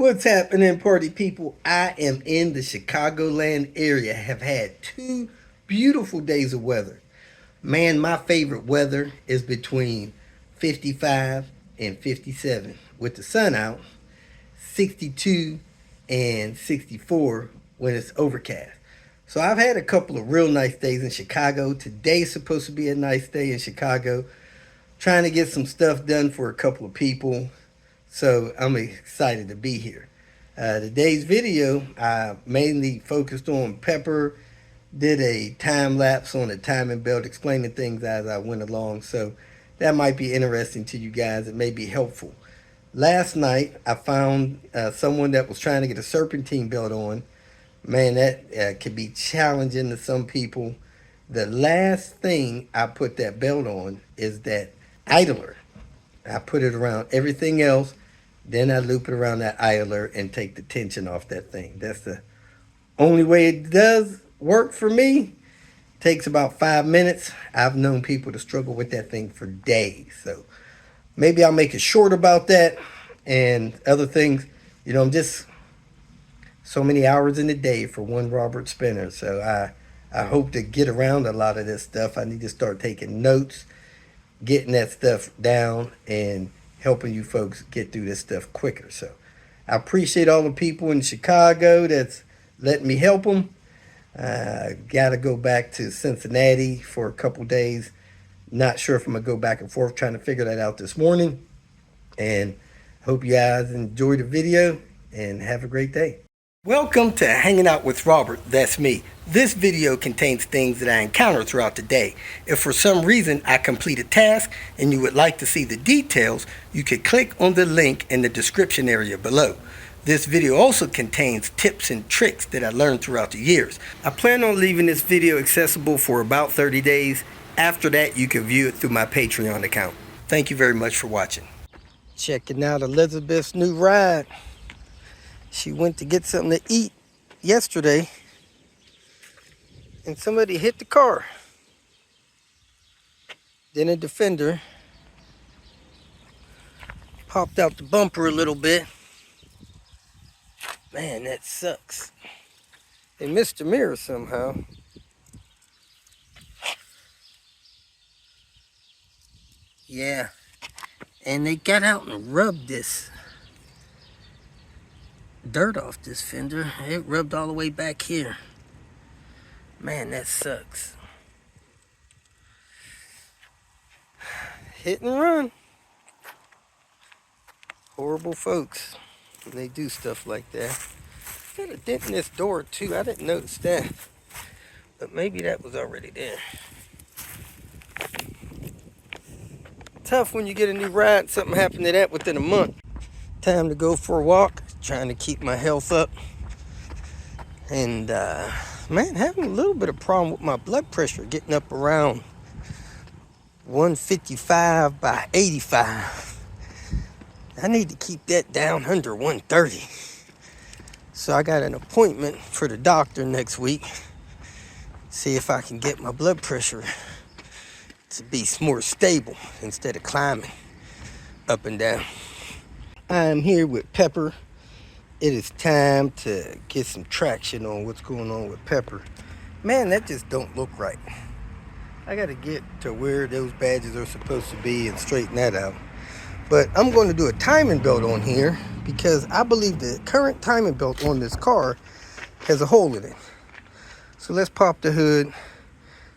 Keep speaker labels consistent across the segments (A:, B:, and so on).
A: What's happening, party people? I am in the Chicagoland area. Have had 2 beautiful days of weather. Man, my favorite weather is between 55 and 57 with the sun out, 62 and 64 when it's overcast. So I've had a couple of real nice days in Chicago. Today's supposed to be a nice day in Chicago. Trying to get some stuff done for a couple of people. So I'm excited to be here. Today's video, I mainly focused on Pepper, did a time lapse on a timing belt, explaining things as I went along. So that might be interesting to you guys. It may be helpful. Last night, I found someone that was trying to get a serpentine belt on. Man, that could be challenging to some people. The last thing I put that belt on is that idler. I put it around everything else. Then I loop it around that idler and take the tension off that thing. That's the only way it does work for me. Takes about 5 minutes. I've known people to struggle with that thing for days. So maybe I'll make it short about that and other things. You know, I'm just so many hours in the day for one Robert spinner. So I hope to get around a lot of this stuff. I need to start taking notes, getting that stuff down, and helping you folks get through this stuff quicker. So I appreciate all the people in Chicago that's letting me help them. Got to go back to Cincinnati for a couple days. Not sure if I'm going to go back and forth, trying to figure that out this morning. And hope you guys enjoy the video and have a great day. Welcome to Hanging Out with Robert, that's me. This video contains things that I encounter throughout the day. If for some reason I complete a task and you would like to see the details, you could click on the link in the description area below. This video also contains tips and tricks that I learned throughout the years. I plan on leaving this video accessible for about 30 days. After that, you can view it through my Patreon account. Thank you very much for watching. Checking out Elizabeth's new ride. She went to get something to eat yesterday, and somebody hit the car. Then a Defender popped out the bumper a little bit. Man, that sucks. They missed the mirror somehow. Yeah, and they got out and rubbed this dirt off this fender. It rubbed all the way back here. Man, that sucks. Hit and run. Horrible folks when they do stuff like that. Got a dent in this door too. I didn't notice that, but maybe that was already there. Tough when you get a new ride, something happened to that within a month. Time to go for a walk, trying to keep my health up. And man, having a little bit of problem with my blood pressure, getting up around 155 by 85. I need to keep that down under 130. So I got an appointment for the doctor next week. See if I can get my blood pressure to be more stable instead of climbing up and down. I am here with Pepper. It is time to get some traction on what's going on with Pepper. Man, that just don't look right. I got to get to where those badges are supposed to be and straighten that out. But I'm going to do a timing belt on here because I believe the current timing belt on this car has a hole in it. So let's pop the hood,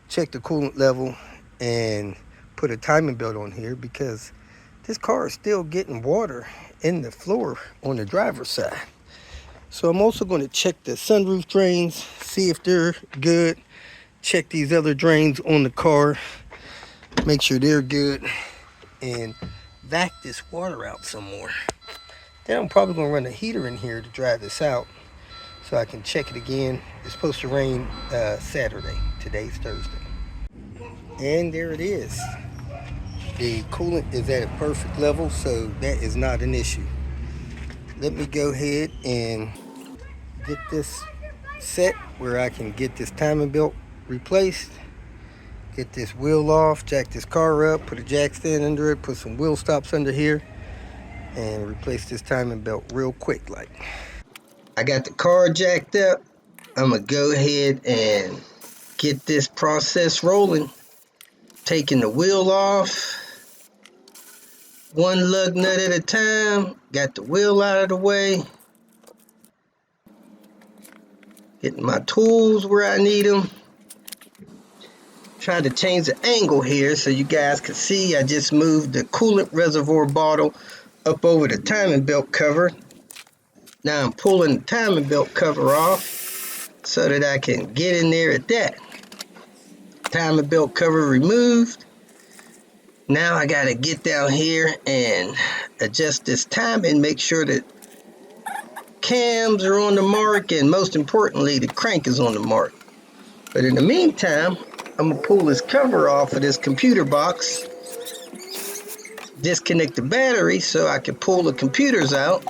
A: check the coolant level, and put a timing belt on here because this car is still getting water in the floor on the driver's side. So I'm also going to check the sunroof drains, see if they're good. Check these other drains on the car, make sure they're good, and vac this water out some more. Then I'm probably going to run a heater in here to dry this out so I can check it again. It's supposed to rain Saturday. Today's Thursday. And there it is. The coolant is at a perfect level, so that is not an issue. Let me go ahead and get this set where I can get this timing belt replaced. Get this wheel off, jack this car up, put a jack stand under it, put some wheel stops under here, and replace this timing belt real quick like. I got the car jacked up. I'm gonna go ahead and get this process rolling. Taking the wheel off, one lug nut at a time. Got the wheel out of the way. Getting my tools where I need them. Trying to change the angle here so you guys can see. I just moved the coolant reservoir bottle up over the timing belt cover. Now I'm pulling the timing belt cover off so that I can get in there at that. Timing belt cover removed. Now I gotta get down here and adjust this timing, make sure that cams are on the mark, and most importantly, the crank is on the mark. But in the meantime, I'm gonna pull this cover off of this computer box, disconnect the battery so I can pull the computers out.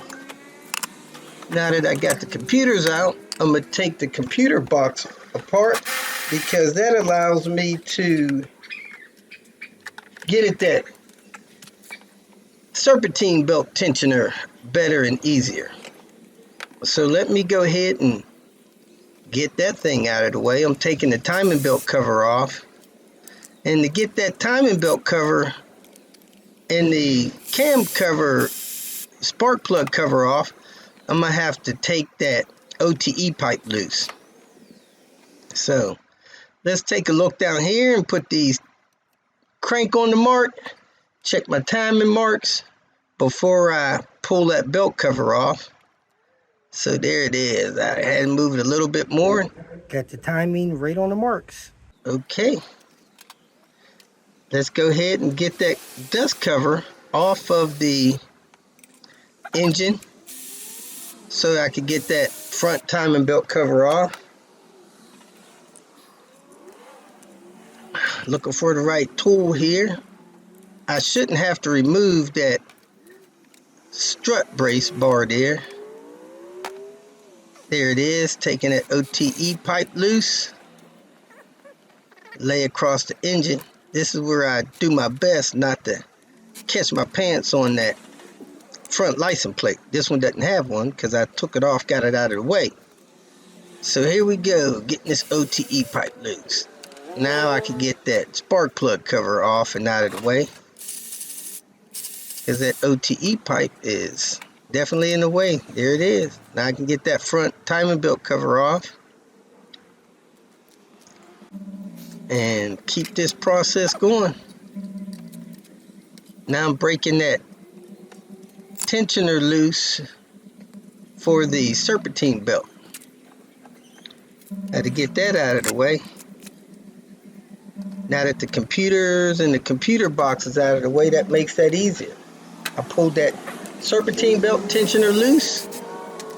A: Now that I got the computers out, I'm gonna take the computer box apart because that allows me to get at that serpentine belt tensioner better and easier. So let me go ahead and get that thing out of the way. I'm taking the timing belt cover off. And to get that timing belt cover and the cam cover, spark plug cover off, I'm going to have to take that OTE pipe loose. So let's take a look down here and put these crank on the mark. Check my timing marks before I pull that belt cover off. So there it is. I had to move it a little bit more. Got the timing right on the marks. Okay. Let's go ahead and get that dust cover off of the engine so I can get that front timing belt cover off. Looking for the right tool here. I shouldn't have to remove that strut brace bar there. There it is, taking that OTE pipe loose. Lay across the engine. This is where I do my best not to catch my pants on that front license plate. This one doesn't have one because I took it off, got it out of the way. So here we go, getting this OTE pipe loose. Now I can get that spark plug cover off and out of the way, because that OTE pipe is definitely in the way. There it is. Now I can get that front timing belt cover off and keep this process going. Now I'm breaking that tensioner loose for the serpentine belt. Had to get that out of the way. Now that the computers and the computer box is out of the way, that makes that easier. I pulled that serpentine belt tensioner loose,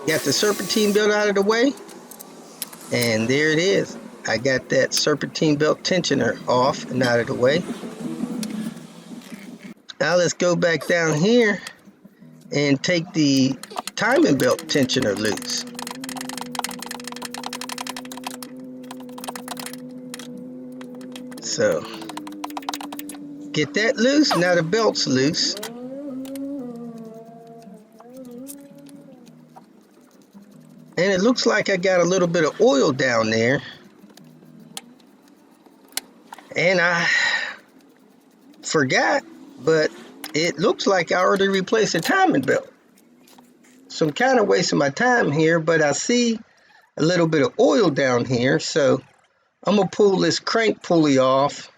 A: got the serpentine belt out of the way, and there it is. I got that serpentine belt tensioner off and out of the way. Now let's go back down here and take the timing belt tensioner loose. So get that loose. Now the belt's loose. And it looks like I got a little bit of oil down there. And I forgot, but it looks like I already replaced the timing belt. So I'm kind of wasting my time here, but I see a little bit of oil down here. So I'm going to pull this crank pulley off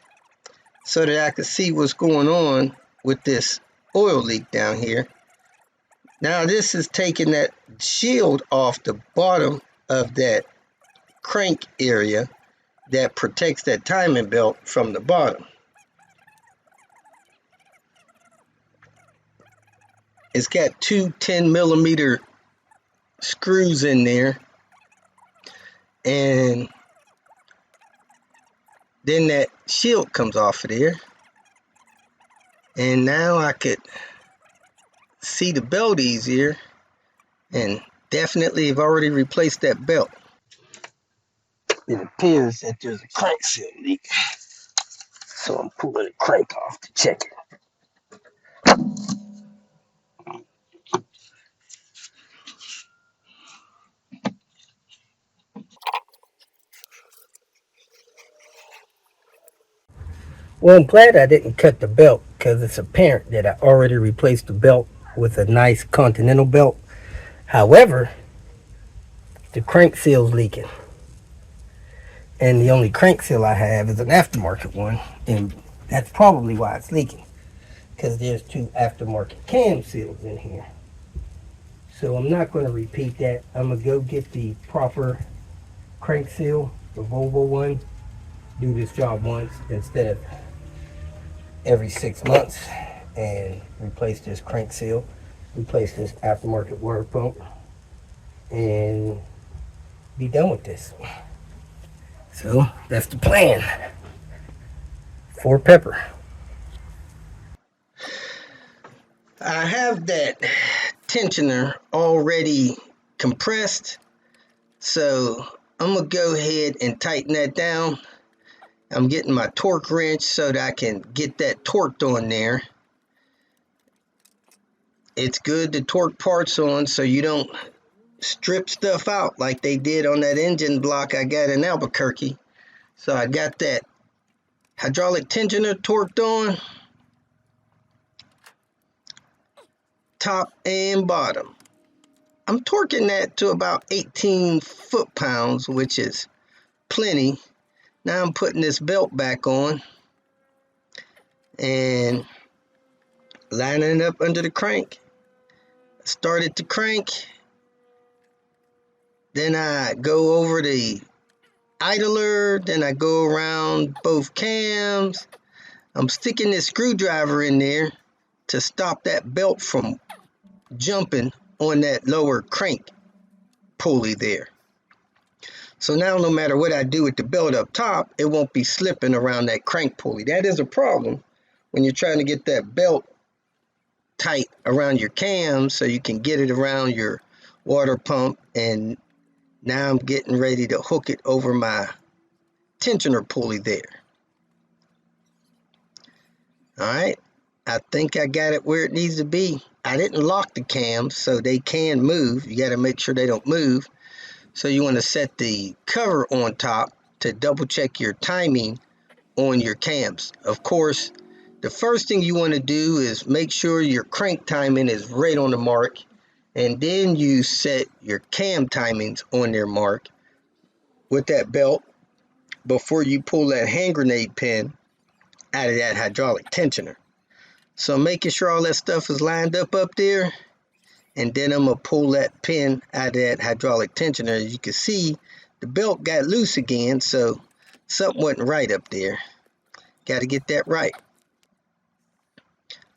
A: so that I can see what's going on with this oil leak down here. Now this is taking that shield off the bottom of that crank area that protects that timing belt from the bottom. It's got two 10mm screws in there, and then that shield comes off of there, and now I could see the belt easier, and definitely have already replaced that belt. It appears that there's a crank seal leak, so I'm pulling the crank off to check it. Well, I'm glad I didn't cut the belt because it's apparent that I already replaced the belt with a nice Continental belt. However, the crank seal's leaking. And the only crank seal I have is an aftermarket one. And that's probably why it's leaking. Because there's two aftermarket cam seals in here. So I'm not going to repeat that. I'm going to go get the proper crank seal, the Volvo one. Do this job once instead of every 6 months. And replace this crank seal. Replace this aftermarket water pump. And be done with this. So that's the plan for Pepper. I have that tensioner already compressed, so I'm gonna go ahead and tighten that down. I'm getting my torque wrench so that I can get that torqued on there. It's good to torque parts on so you don't strip stuff out like they did on that engine block I got in Albuquerque. So I got that hydraulic tensioner torqued on, top and bottom. I'm torquing that to about 18 foot-pounds, which is plenty. Now I'm putting this belt back on and lining it up under the crank. Started the crank. Then I go over the idler. Then I go around both cams. I'm sticking this screwdriver in there to stop that belt from jumping on that lower crank pulley there. So now no matter what I do with the belt up top, it won't be slipping around that crank pulley. That is a problem when you're trying to get that belt tight around your cams so you can get it around your water pump. And now I'm getting ready to hook it over my tensioner pulley there. All right, I think I got it where it needs to be. I didn't lock the cams so they can move. You got to make sure they don't move. So you want to set the cover on top to double check your timing on your cams. Of course, the first thing you want to do is make sure your crank timing is right on the mark, and then you set your cam timings on their mark with that belt before you pull that hand grenade pin out of that hydraulic tensioner. So making sure all that stuff is lined up there, and then I'm going to pull that pin out of that hydraulic tensioner. As you can see, the belt got loose again, so something wasn't right up there. Got to get that right.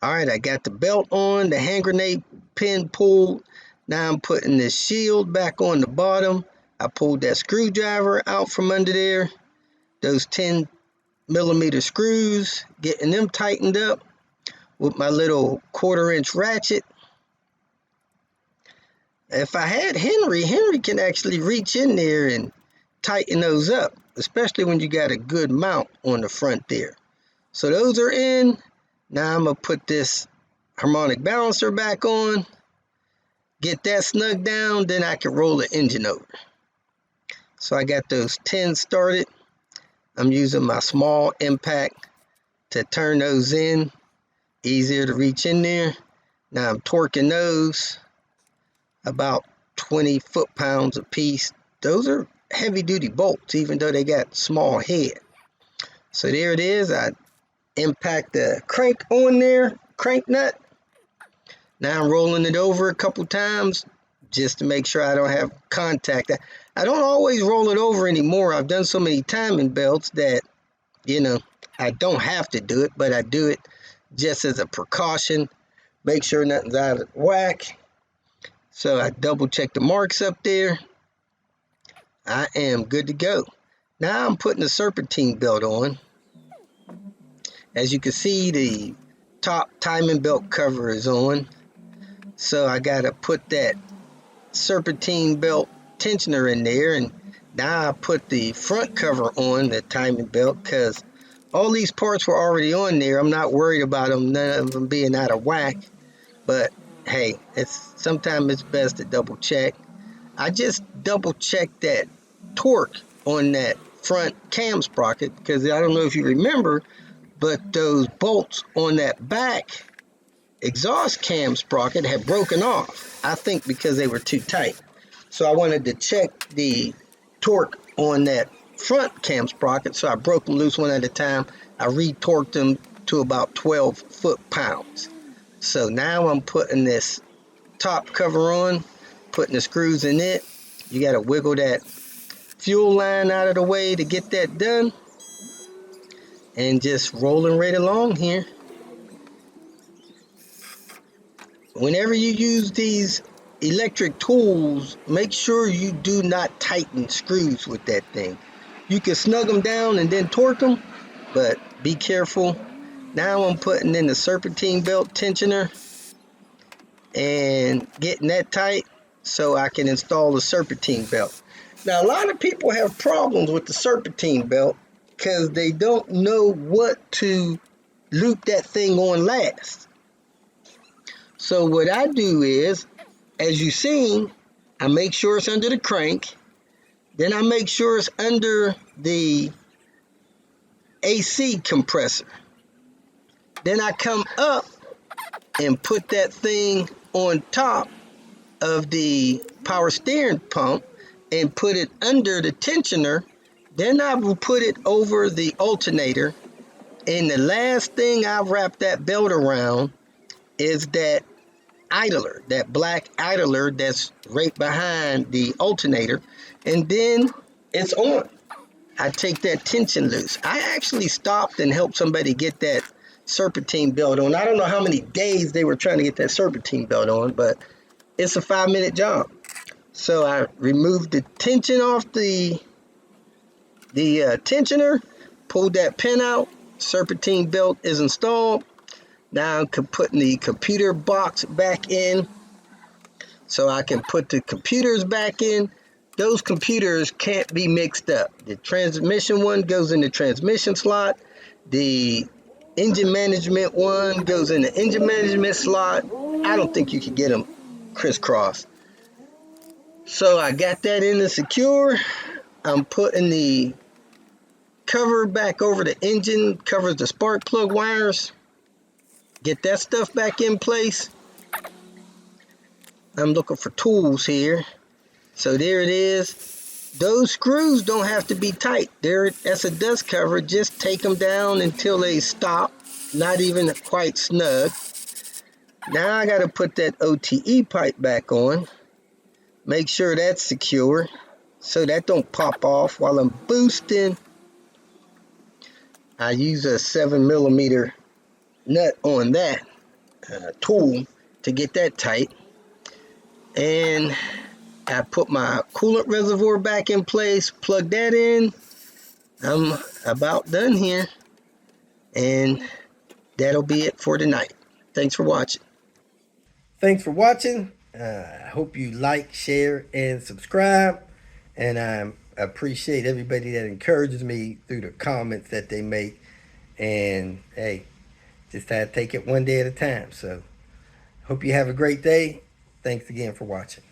A: All right, I got the belt on, the hand grenade pin pulled. Now I'm putting this shield back on the bottom. I pulled that screwdriver out from under there. Those 10mm screws, getting them tightened up with my little 1/4-inch ratchet. If I had Henry can actually reach in there and tighten those up, especially when you got a good mount on the front there. So those are in. Now I'm going to put this harmonic balancer back on, get that snug down, then I can roll the engine over. So I got those 10 started. I'm using my small impact to turn those in. Easier to reach in there. Now I'm torquing those about 20 foot-pounds a piece. Those are heavy-duty bolts, even though they got small head. So there it is. I impact the crank on there, crank nut. Now I'm rolling it over a couple times just to make sure I don't have contact. I don't always roll it over anymore. I've done so many timing belts that, I don't have to do it, but I do it just as a precaution. Make sure nothing's out of whack. So I double check the marks up there. I am good to go. Now I'm putting the serpentine belt on. As you can see, the top timing belt cover is on. So I got to put that serpentine belt tensioner in there. And now I put the front cover on the timing belt because all these parts were already on there. I'm not worried about them, none of them being out of whack. But hey, sometimes it's best to double check. I just double checked that torque on that front cam sprocket because I don't know if you remember, but those bolts on that back exhaust cam sprocket had broken off. I think because they were too tight. So I wanted to check the torque on that front cam sprocket, so I broke them loose one at a time. I retorqued them to about 12 foot-pounds. So now I'm putting this top cover on, putting the screws in it. You got to wiggle that fuel line out of the way to get that done, and just rolling right along here. Whenever you use these electric tools, make sure you do not tighten screws with that thing. You can snug them down and then torque them, but be careful. Now I'm putting in the serpentine belt tensioner and getting that tight so I can install the serpentine belt. Now, a lot of people have problems with the serpentine belt because they don't know what to loop that thing on last. So what I do is, as you've seen, I make sure it's under the crank. Then I make sure it's under the AC compressor. Then I come up and put that thing on top of the power steering pump and put it under the tensioner. Then I will put it over the alternator. And the last thing I wrap that belt around is that idler, that black idler that's right behind the alternator, and then it's on. I take that tension loose. I actually stopped and helped somebody get that serpentine belt on. I don't know how many days they were trying to get that serpentine belt on, but it's a 5-minute job. So I removed the tension off the tensioner, pulled that pin out, serpentine belt is installed. Now I'm putting the computer box back in so I can put the computers back in. Those computers can't be mixed up. The transmission one goes in the transmission slot. The engine management one goes in the engine management slot. I don't think you can get them crisscross. So I got that in the secure. I'm putting the cover back over the engine, covers the spark plug wires. Get that stuff back in place. I'm looking for tools here. So there it is. Those screws don't have to be tight. That's a dust cover. Just take them down until they stop. Not even quite snug. Now I got to put that OTE pipe back on. Make sure that's secure so that don't pop off while I'm boosting. I use a 7mm nut on that tool to get that tight, and I put my coolant reservoir back in place, plug that in. I'm about done here, and that'll be it for tonight. Thanks for watching. Thanks for watching. I hope you like, share, and subscribe, and I appreciate everybody that encourages me through the comments that they make. And hey, just had to take it one day at a time. So hope you have a great day. Thanks again for watching.